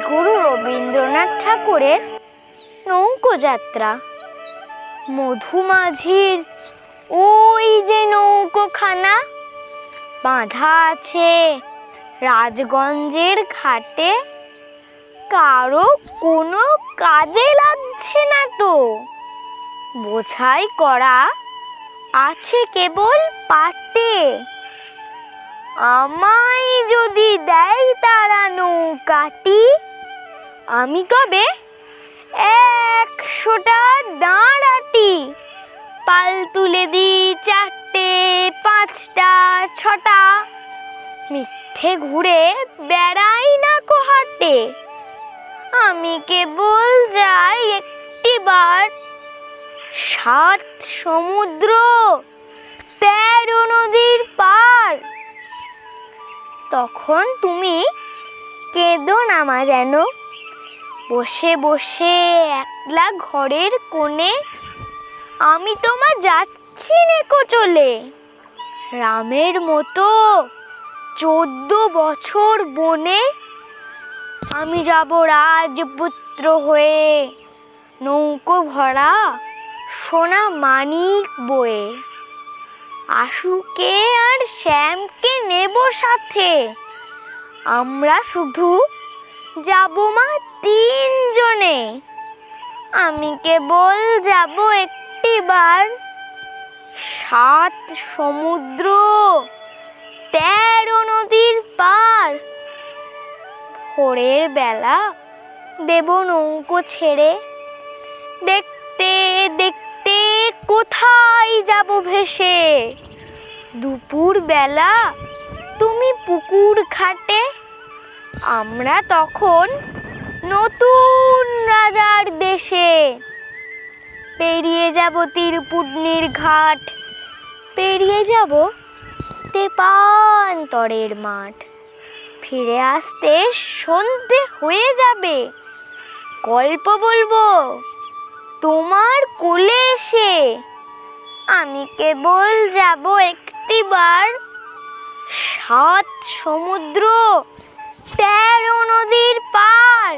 কবিগুরু রবীন্দ্রনাথ ঠাকুরের নৌকোযাত্রা। মধুমাঝির ওই যে নৌকোখানা বাঁধা আছে রাজগঞ্জের ঘাটে, কারো কোনো কাজে লাগছে না তো। বোঝাই করা আছে কেবল পাটে। আমায় যদি দেয় তারা নৌকাটি, আমি কবে 100টা দাঁড়াটি। পাল তুলে দিই 4টে 5টা 6টা, মিথ্যে ঘুরে বেড়াই না কোহাটে। আমি কেবল যাই একটিবার 7 সমুদ্র 13 নদীর পার। তখন তুমি কেঁদো না মা যেন, বসে বসে একলা ঘরের কোণে। আমি তোমার যাচ্ছি নেকো চলে, রামের মতো 14 বছর বনে। আমি যাব রাজপুত্র হয়ে, নৌকো ভরা সোনা মানিক বয়ে। আশুকে আর শ্যামকে নেব সাথে, আমরা শুধু যাব মা 3 জনে। আমি কেবল যাব একটিবার 7 সমুদ্র 13 নদীর পার। ভোরের বেলা দেব নৌকো ছেড়ে, দেখতে দেখতে কোথায় যাব ভেসে। দুপুর বেলা তুমি পুকুর ঘাটে, আমরা তখন নতুন রাজার দেশে। পেরিয়ে যাব তীরপুটনির ঘাট, পেরিয়ে যাব তেপান্তরের মাঠ। ফিরে আসতে সন্ধে হয়ে যাবে, গল্প বলবো তোমার কোলে এসে। আমি কেবল যাব একটিবার 7 সমুদ্র 13 নদীর পার।